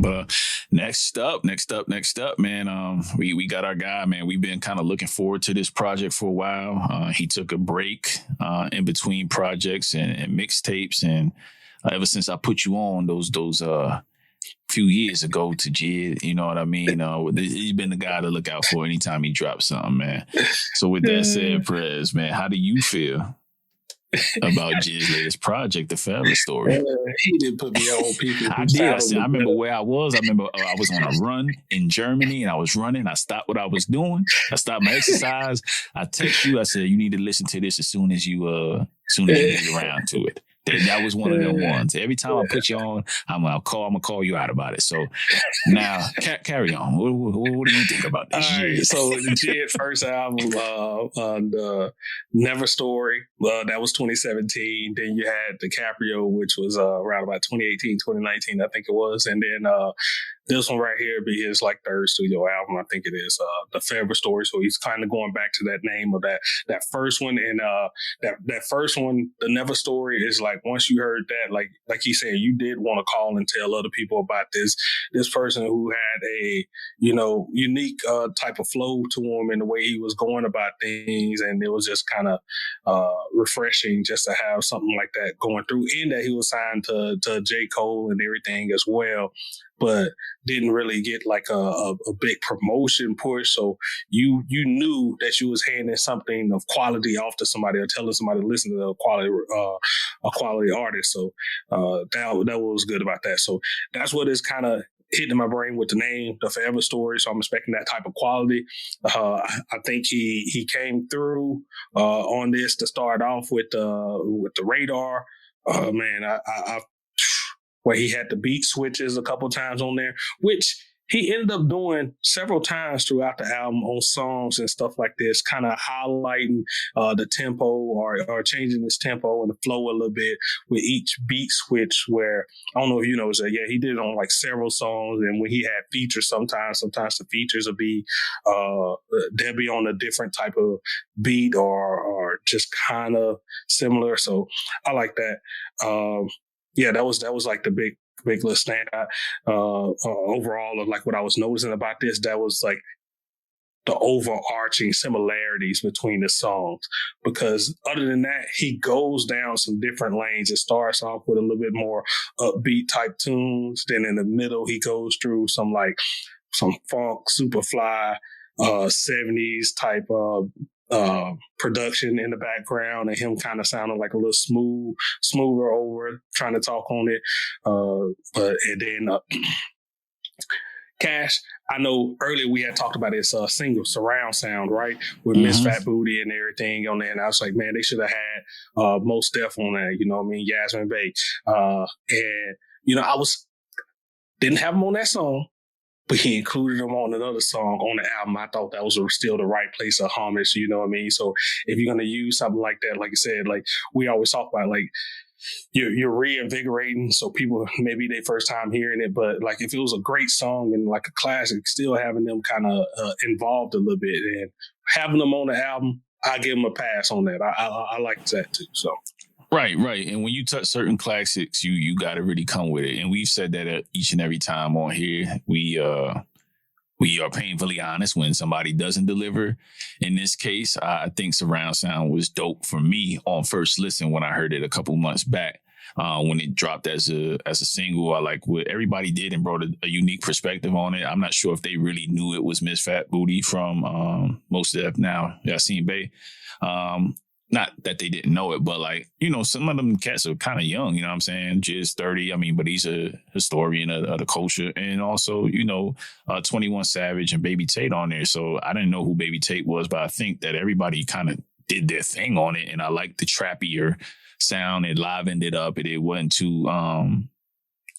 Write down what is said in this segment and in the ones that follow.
But next up, man. We got our guy, man. We've been kind of looking forward to this project for a while. He took a break in between projects and mixtapes, and ever since I put you on those few years ago to JID, you know what I mean? He's been the guy to look out for anytime he drops something, man. So with that said, Prez, man, how do you feel about JID's latest project, The Forever Story? He didn't put me on people. I did. I remember where I was. I remember I was on a run in Germany and I was running. I stopped what I was doing. I stopped my exercise. I text you. I said, you need to listen to this as soon as you get around to it. That was one of them ones. Every time I put you on, I'm gonna call you out about it. So now, carry on. What do you think about this? All right, so the JID first album, the Never Story, that was 2017. Then you had DiCaprio, which was around about 2018, 2019, I think it was. And then this one right here be his like third studio album, I think it is, The Forever Story. So he's kind of going back to that name of that first one. And that first one, The Never Story, is like, once you heard that, like he said, you did want to call and tell other people about this person who had a, unique type of flow to him and the way he was going about things. And it was just kind of refreshing just to have something like that going through, and that he was signed to J. Cole and everything as well, but didn't really get like a big promotion push. So you knew that you was handing something of quality off to somebody or telling somebody to listen to a quality artist. So that was good about that. So that's what is kind of hitting my brain with the name, The Forever Story. So I'm expecting that type of quality. I think he came through on this to start off with the Radar. Man, I where he had the beat switches a couple times on there, which he ended up doing several times throughout the album on songs and stuff like this, kind of highlighting the tempo or changing his tempo and the flow a little bit with each beat switch, where, I don't know if you know, yeah, he did it on like several songs. And when he had features, sometimes the features would be, they'll be on a different type of beat or just kind of similar. So I like that. Yeah, that was like the big little standout overall of like what I was noticing about this. That was like the overarching similarities between the songs, because other than that, he goes down some different lanes. It starts off with a little bit more upbeat type tunes. Then in the middle, he goes through some funk, Superfly, 70s type production in the background, and him kind of sounding like a little smoother over trying to talk on it. And then Cash, I know earlier we had talked about this single surround sound, right? With Miss Fat Booty and everything on there. And I was like, man, they should have had Mos Def on there, you know what I mean? Yasmin Bey. And, I didn't have him on that song, but he included them on another song on the album. I thought that was still the right place of homage, you know what I mean? So if you're going to use something like that, like I said, like we always talk about, like you're reinvigorating, so people, maybe their first time hearing it, but like if it was a great song and like a classic, still having them kind of involved a little bit and having them on the album, I give them a pass on that. I like that too, so. Right. And when you touch certain classics, you got to really come with it. And we've said that each and every time on here. We are painfully honest when somebody doesn't deliver. In this case, I think surround sound was dope for me on first listen when I heard it a couple months back. When it dropped as a single, I like what everybody did and brought a unique perspective on it. I'm not sure if they really knew it was Miss Fat Booty from Mos Def, now Yasiin Bey. Not that they didn't know it, but like, some of them cats are kind of young, you know what I'm saying? JID's 30, but he's a historian of the culture. And also, 21 Savage and Baby Tate on there. So I didn't know who Baby Tate was, but I think that everybody kind of did their thing on it. And I like the trappier sound. It livened it up. It wasn't too,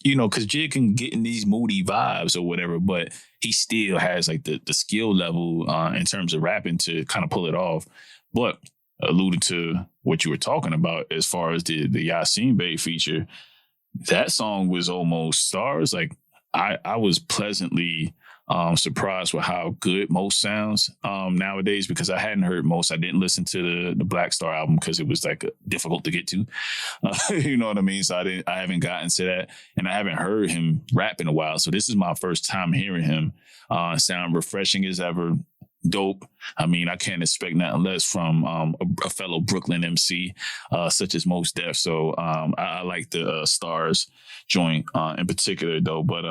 because JID can get in these moody vibes or whatever, but he still has like the skill level in terms of rapping to kind of pull it off. But alluded to what you were talking about as far as the Yasiin Bey feature, that song was almost stars. Like I was pleasantly surprised with how good Most sounds nowadays, because I hadn't heard Most. I didn't listen to the Black Star album because it was like difficult to get to. You know what I mean? So I haven't gotten to that, and I haven't heard him rap in a while. So this is my first time hearing him sound refreshing as ever. Dope. I mean, I can't expect nothing less from a fellow Brooklyn MC such as Mos Def. So I like the Stars joint in particular, though. But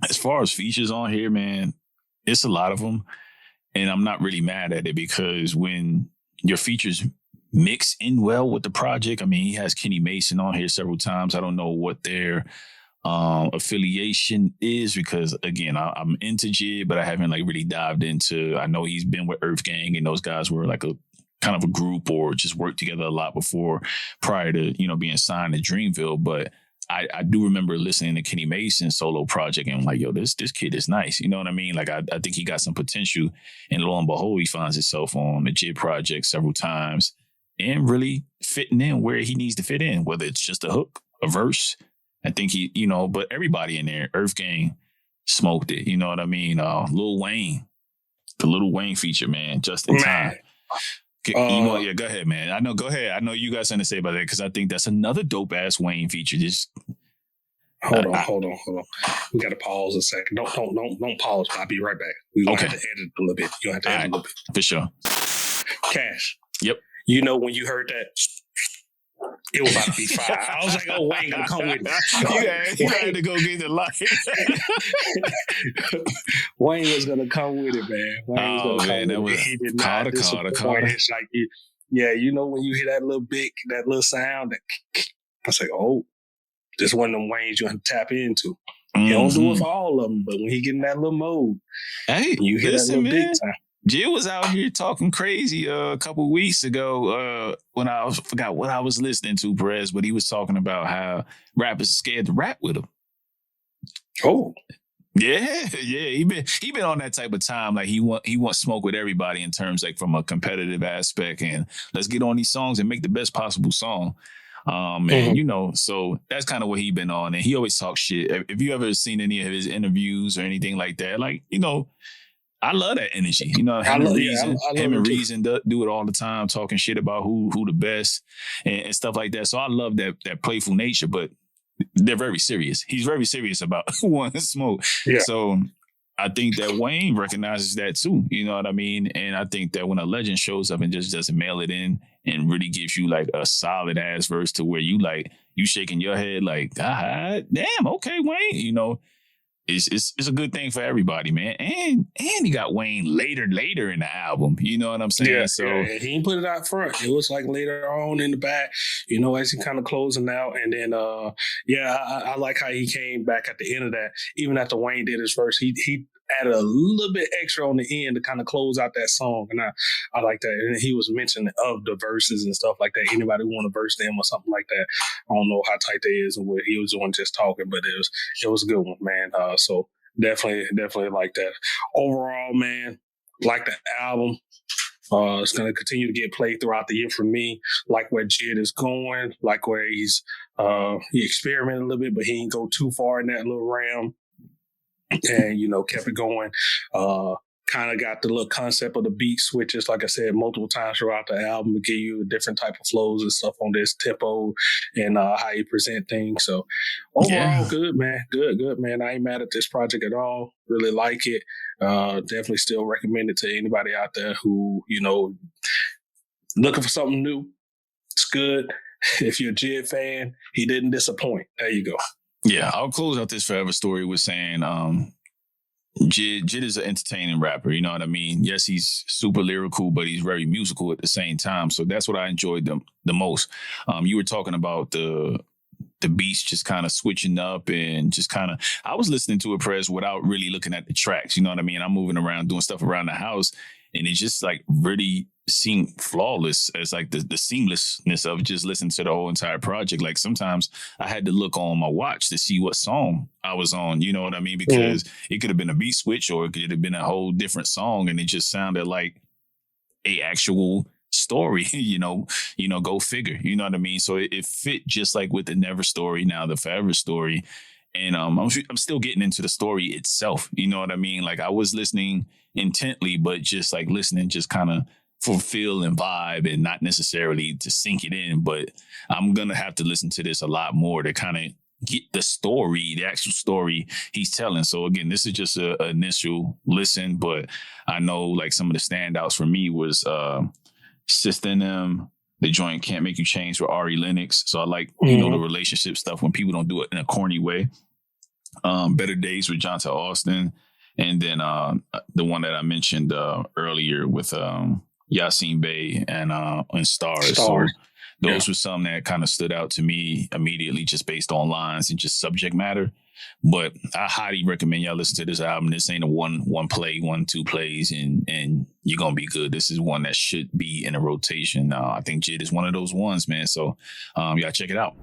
as far as features on here, man, it's a lot of them, and I'm not really mad at it, because when your features mix in well with the project, I mean, he has Kenny Mason on here several times. I don't know what their affiliation is, because again, I'm into JID, but I haven't like really dived into. I know he's been with Earth Gang, and those guys were like a kind of a group or just worked together a lot before, prior to being signed to Dreamville. But I do remember listening to Kenny Mason's solo project, and I'm like, yo, this kid is nice. You know what I mean? Like I think he got some potential, and lo and behold, he finds himself on the JID project several times and really fitting in where he needs to fit in, whether it's just a hook, a verse. I think he, but everybody in there, Earth Gang smoked it. You know what I mean? Lil Wayne, the Lil Wayne feature, man, just in time. Go ahead, man. Go ahead. I know you got something to say about that, because I think that's another dope ass Wayne feature. Just hold on. We got to pause a second. Don't pause. I'll be right back. We're gonna have to edit a little bit. You have to edit a little bit for sure. Cash. Yep. When you heard that, it was about to be fire. I was like, oh, Wayne gonna come with me. You had to go get the light. Wayne was gonna come with it, man. Wayne was gonna come with it. He did not disappoint. It's like, when you hear that little sound, I was like, oh, this one of them Waynes you have to tap into. He don't do it for all of them, but when he get in that little mode, you hear that little big time. Jill was out here talking crazy a couple weeks ago when I forgot what I was listening to, Perez, but he was talking about how rappers are scared to rap with him. Oh. Yeah. He been on that type of time. Like he wants smoke with everybody in terms like from a competitive aspect, and let's get on these songs and make the best possible song. And so that's kind of what he been on. And he always talks shit. If you ever seen any of his interviews or anything like that, I love that energy. Him and Reason do it all the time, talking shit about who the best and stuff like that. So I love that playful nature, but they're very serious. He's very serious about who wants to smoke. Yeah. So I think that Wayne recognizes that too. You know what I mean? And I think that when a legend shows up and just doesn't mail it in and really gives you like a solid ass verse to where you shaking your head like, damn, okay, Wayne, it's a good thing for everybody, man. And he got Wayne later in the album. You know what I'm saying? Yeah, so he didn't put it out front. It was like later on in the back, as he kind of closing out. And then, I like how he came back at the end of that. Even after Wayne did his verse, he added a little bit extra on the end to kind of close out that song. And I like that. And he was mentioning of the verses and stuff like that. Anybody want to verse them or something like that? I don't know how tight they is and what he was doing just talking, but it was a good one, man. So definitely like that. Overall, man, like the album. It's going to continue to get played throughout the year for me. Like where JID is going, like where he experimented a little bit, but he didn't go too far in that little realm. And, kept it going. Kind of got the little concept of the beat switches, like I said, multiple times throughout the album to give you a different type of flows and stuff on this tempo and how you present things. So overall, good, man. Good, man. I ain't mad at this project at all. Really like it. Definitely still recommend it to anybody out there who, looking for something new. It's good. If you're a JID fan, he didn't disappoint. There you go. Yeah, I'll close out this Forever story with saying JID is an entertaining rapper, you know what I mean? Yes, he's super lyrical, but he's very musical at the same time. So that's what I enjoyed the most. You were talking about the beats just kind of switching up and just kind of, I was listening to it, Press, without really looking at the tracks, you know what I mean? I'm moving around, doing stuff around the house, and it just like really seemed flawless as like the seamlessness of just listening to the whole entire project. Like sometimes I had to look on my watch to see what song I was on, you know what I mean? Because it could have been a beat switch or it could have been a whole different song, and it just sounded like a actual story, go figure, you know what I mean? So it fit just like with the Never story, now the Forever story. And I'm still getting into the story itself. You know what I mean? Like I was listening intently, but just like listening, just kind of for feel and vibe and not necessarily to sink it in. But I'm going to have to listen to this a lot more to kind of get the story, the actual story he's telling. So again, this is just an initial listen, but I know like some of the standouts for me was Sister and Them, the joint Can't Make You Change with Ari Lennox. So I like, you know, the relationship stuff when people don't do it in a corny way. Better Days with Jonta Austin. And then the one that I mentioned earlier with Yasin Bey and Stars. So those were some that kind of stood out to me immediately just based on lines and just subject matter. But I highly recommend y'all listen to this album. This ain't a one play, 1-2 plays, and you're gonna be good. This is one that should be in a rotation. I think JID is one of those ones, man. So y'all check it out.